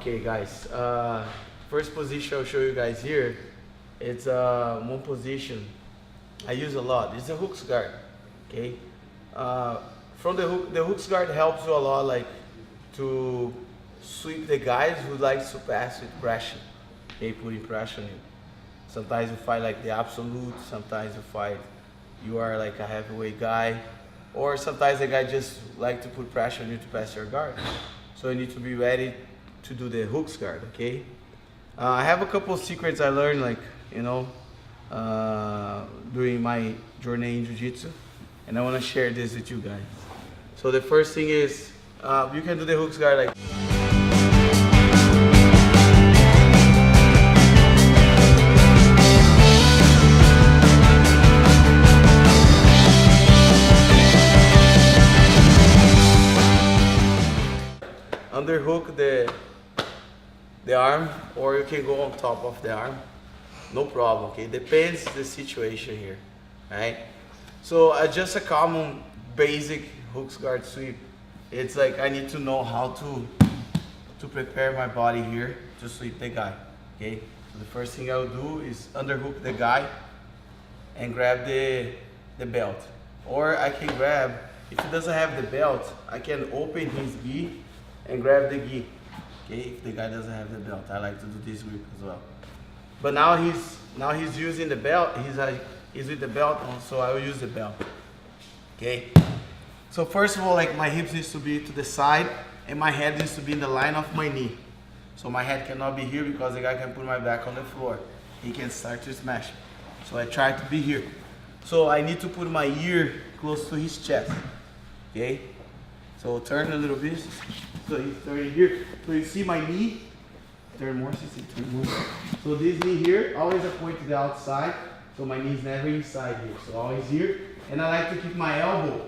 Okay guys, first position I'll show you guys here. It's one position I use a lot. It's a hooks guard. Okay, from the hooks guard helps you a lot, like to sweep the guys who likes to pass with pressure. Okay, putting pressure in. Sometimes you fight like the absolute, sometimes you fight you are like a heavyweight guy, or sometimes the guy just like to put pressure on you to pass your guard. So you need to be ready to do the hooks guard. Okay, I have a couple of secrets I learned, like, you know, during my journey in jiu-jitsu, and I want to share this with you guys. So the first thing is, you can do the hooks guard like underhook the arm, or you can go on top of the arm, no problem. Okay, depends the situation here, right? So just a common basic hooks guard sweep, it's like I need to know how to prepare my body here to sweep the guy. Okay, so the first thing I'll do is underhook the guy and grab the belt, or I can grab, if he doesn't have the belt, I can open his gi and grab the gi. Okay, if the guy doesn't have the belt, I like to do this grip as well. But now he's using the belt. He's with the belt on, so I will use the belt. Okay. So first of all, like, my hips needs to be to the side, and my head needs to be in the line of my knee. So my head cannot be here because the guy can put my back on the floor. He can start to smash. So I try to be here. So I need to put my ear close to his chest. Okay. So turn a little bit. So he's turning here. So you see my knee? Turn more, turn more. So this knee here, always I point to the outside. So my knee's never inside here. So always here. And I like to keep my elbow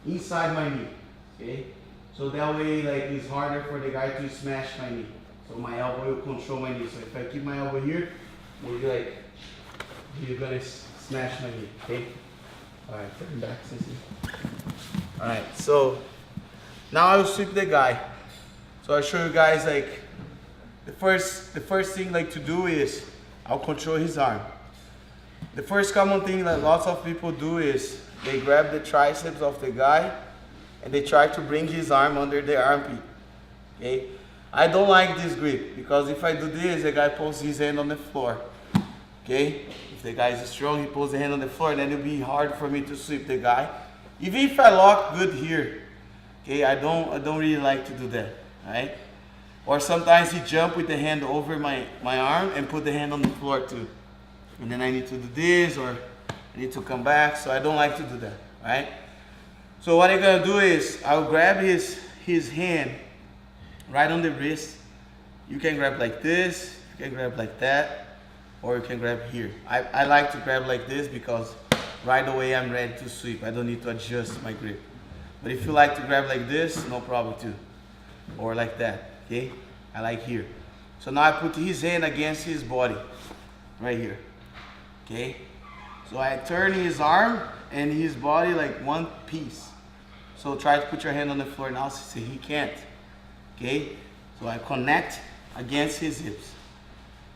inside my knee. Okay? So that way, like, it's harder for the guy to smash my knee. So my elbow will control my knee. So if I keep my elbow here, maybe like you're gonna smash my knee. Okay? Alright, turn back, Sissy. Alright, so now I will sweep the guy. So I'll show you guys, like, the first thing like to do is I'll control his arm. The first common thing that lots of people do is they grab the triceps of the guy and they try to bring his arm under the armpit. Okay? I don't like this grip because if I do this, the guy pulls his hand on the floor. Okay? If the guy is strong, he pulls the hand on the floor, and then it'll be hard for me to sweep the guy. Even if I lock good here, okay, I don't really like to do that, right? Or sometimes he jump with the hand over my arm and put the hand on the floor too. And then I need to do this, or I need to come back, so I don't like to do that, right? So what I'm gonna do is I'll grab his hand right on the wrist. You can grab like this, you can grab like that, or you can grab here. I like to grab like this because right away I'm ready to sweep. I don't need to adjust my grip. But if you like to grab like this, no problem too. Or like that, okay? I like here. So now I put his hand against his body, right here, okay? So I turn his arm and his body like one piece. So try to put your hand on the floor now, see he can't, okay? So I connect against his hips.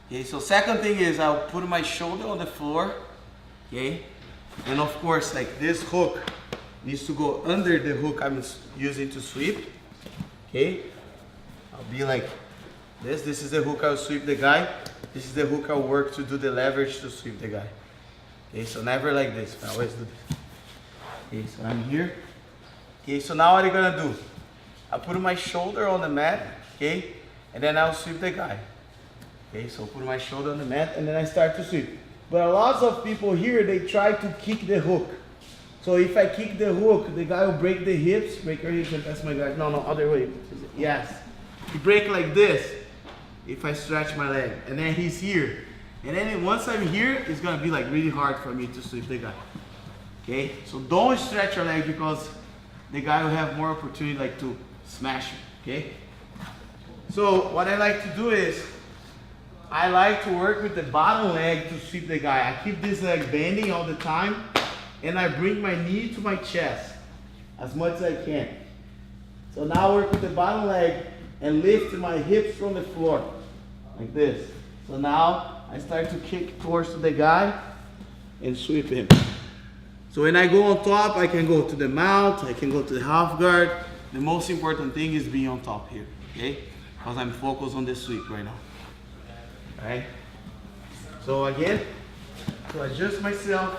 Okay, so second thing is I'll put my shoulder on the floor, okay? And of course, like, this hook needs to go under the hook I'm using to sweep. Okay, I'll be like this. This is the hook I'll sweep the guy. This is the hook I'll work to do the leverage to sweep the guy. Okay, so never like this. I always do this. Okay, so I'm here. Okay, so now what are you gonna do? I put my shoulder on the mat, okay, and then I'll sweep the guy. Okay, so put my shoulder on the mat and then I start to sweep. But a lot of people here, they try to kick the hook. So if I kick the hook, the guy will break the hips. Break your hips and pass my guy. No, other way. Yes. He break like this if I stretch my leg. And then he's here. And then once I'm here, it's going to be like really hard for me to sweep the guy. Okay? So don't stretch your leg because the guy will have more opportunity like to smash you. Okay? So what I like to do is, I like to work with the bottom leg to sweep the guy. I keep this leg bending all the time, and I bring my knee to my chest as much as I can. So now I work with the bottom leg and lift my hips from the floor, like this. So now I start to kick towards the guy and sweep him. So when I go on top, I can go to the mount, I can go to the half guard. The most important thing is being on top here, okay? Because I'm focused on the sweep right now. Alright? So again, to adjust myself,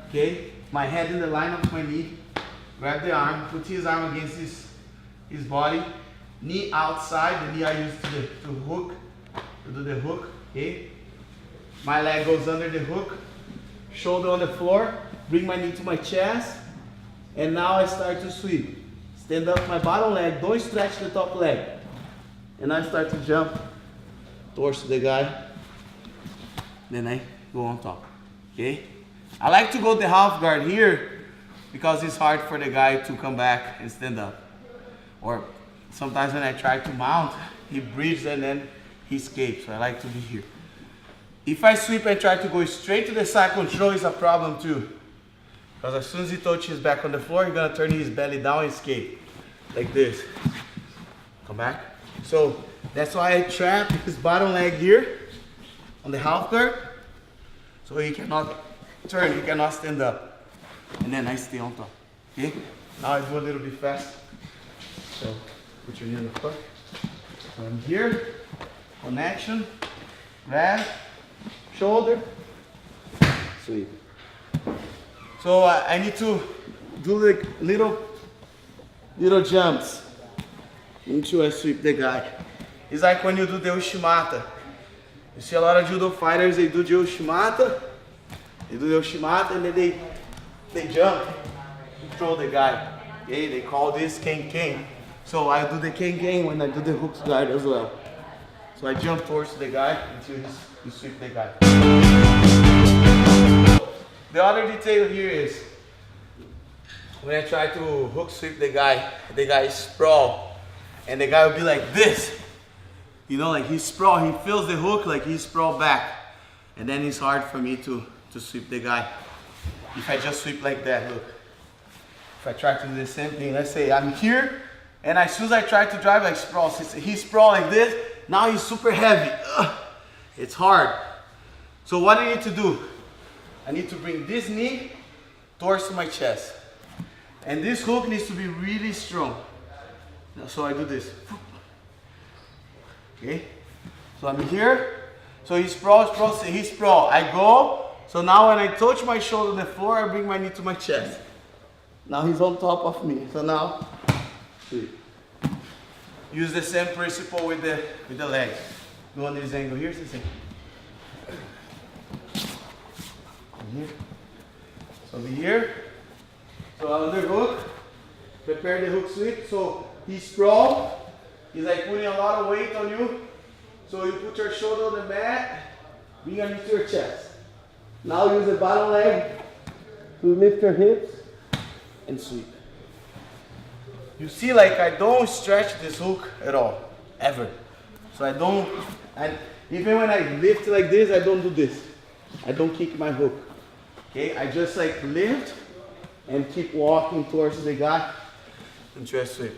okay? My head in the line of my knee, grab the arm, put his arm against his body, knee outside, the knee I use to do the hook, okay? My leg goes under the hook, shoulder on the floor, bring my knee to my chest, and now I start to sweep. Stand up my bottom leg, don't stretch the top leg. And I start to jump towards the guy, then I go on top, okay? I like to go the half guard here because it's hard for the guy to come back and stand up. Or sometimes when I try to mount, he breathes and then he escapes, so I like to be here. If I sweep and try to go straight to the side control, is a problem too. Because as soon as he touches his back on the floor, he's gonna turn his belly down and escape. Like this. Come back. So that's why I trap his bottom leg here on the half guard. So he cannot turn, he cannot stand up. And then I stay on top. Okay? Now I do a little bit fast. So put your knee on the floor. So I'm here. Connection. Grab. Shoulder. Sweep. So I need to do like little jumps until I sweep the guy. It's like when you do the Ushimata. You see a lot of judo fighters, they do the Ushimata. They do the Ushimata and then they jump to throw the guy. Okay, they call this Ken. So I do the Ken when I do the hooks guard as well. So I jump towards the guy until you sweep the guy. The other detail here is when I try to hook sweep the guy is sprawl. And the guy will be like this. You know, like he's sprawl, he feels the hook like he's sprawl back. And then it's hard for me to sweep the guy. If I just sweep like that, look. If I try to do the same thing, let's say I'm here, and as soon as I try to drive like sprawl, he's sprawl like this, now he's super heavy. Ugh, it's hard. So what I need to do, I need to bring this knee towards my chest. And this hook needs to be really strong. So I do this. Okay? So I'm here. So he sprawl. I go. So now when I touch my shoulder on the floor, I bring my knee to my chest. Now he's on top of me. So now, see. Use the same principle with the leg. Go on this angle. Here's the thing. Here. So be here. So under hook. Prepare the hook sweep. So he sprawl. He's like putting a lot of weight on you. So you put your shoulder on the mat. Bring your knee to your chest. Now use the bottom leg to lift your hips and sweep. You see, like I don't stretch this hook at all, ever. So even when I lift like this, I don't do this. I don't kick my hook. Okay, I just like lift and keep walking towards the guy until I sweep.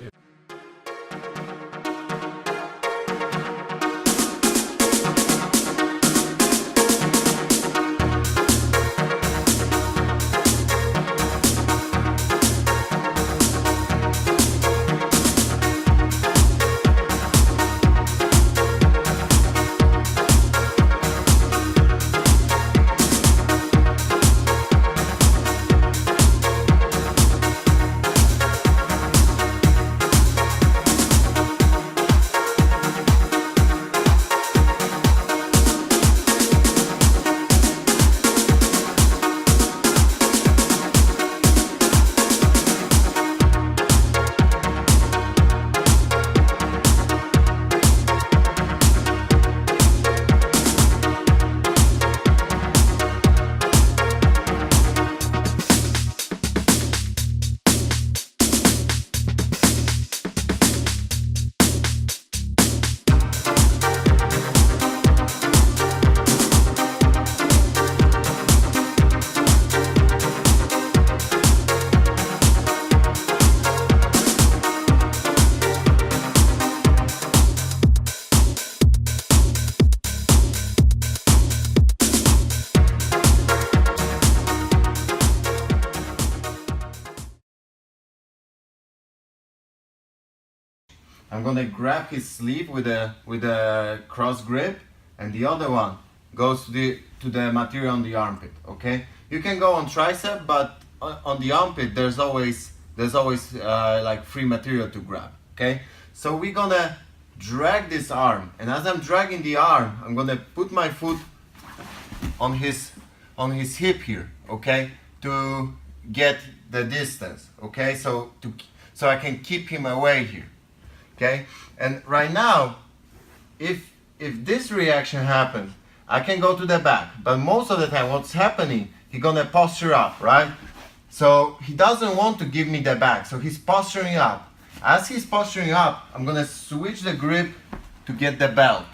I'm gonna grab his sleeve with a cross grip, and the other one goes to the material on the armpit. Okay, you can go on tricep, but on the armpit there's always like free material to grab. Okay, so we're gonna drag this arm, and as I'm dragging the arm, I'm gonna put my foot on his hip here. Okay, to get the distance. Okay, so I can keep him away here. Okay, and right now, if this reaction happens, I can go to the back, but most of the time what's happening, he's gonna posture up, right? So he doesn't want to give me the back, so he's posturing up. As he's posturing up, I'm gonna switch the grip to get the belt.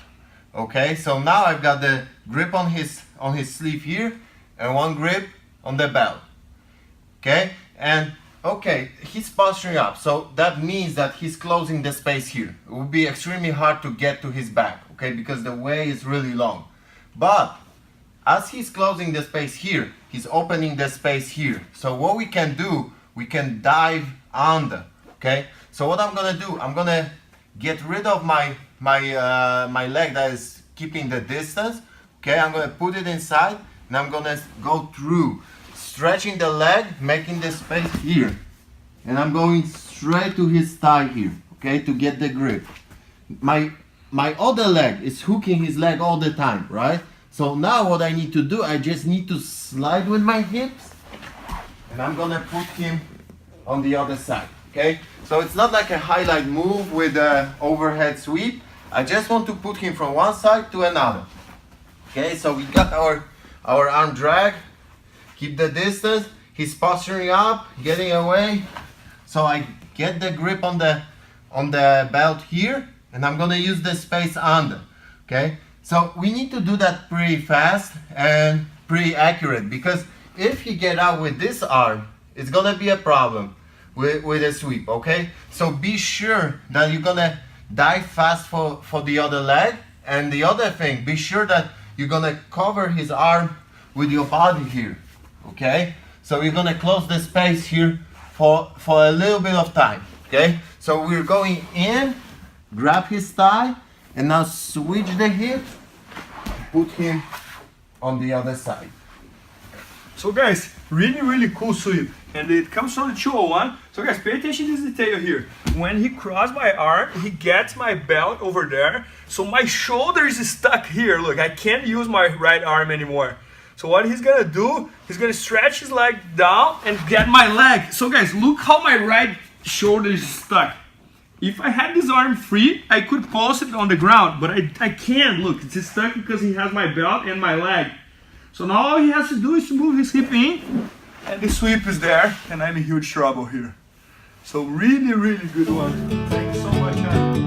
Okay, so now I've got the grip on his sleeve here, and one grip on the belt. Okay, and okay, he's posturing up, so that means that he's closing the space here. It will be extremely hard to get to his back, okay, because the way is really long. But as he's closing the space here, he's opening the space here. So what we can do, we can dive under. Okay, so what I'm gonna do, I'm gonna get rid of my leg that is keeping the distance. Okay, I'm gonna put it inside, and I'm gonna go through, stretching the leg, making the space here, and I'm going straight to his thigh here. Okay, to get the grip. My other leg is hooking his leg all the time, right? So now what I need to do, I just need to slide with my hips, and I'm gonna put him on the other side. Okay, so it's not like a highlight move with an overhead sweep. I just want to put him from one side to another. Okay, so we got our arm drag, keep the distance, he's posturing up, getting away. So I get the grip on the belt here, and I'm gonna use the space under. Okay, so we need to do that pretty fast and pretty accurate, because if he get out with this arm, it's gonna be a problem with a sweep. Okay, so be sure that you're gonna dive fast for the other leg, and the other thing, be sure that you're gonna cover his arm with your body here. Okay, so you're gonna close the space here for a little bit of time. Okay, so we're going in, grab his thigh, and now switch the hip, put him on the other side. So guys, really cool sweep, and it comes from the 201. So guys, pay attention to this detail here. When he crossed my arm, he gets my belt over there, so my shoulder is stuck here. Look, I can't use my right arm anymore. So what he's gonna do, he's gonna stretch his leg down and get my leg. So guys, look how my right shoulder is stuck. If I had this arm free, I could post it on the ground, but I can't. Look, it's stuck because he has my belt and my leg. So now all he has to do is to move his hip in, and the sweep is there, and I'm in huge trouble here. So really good one. Thanks so much, guys.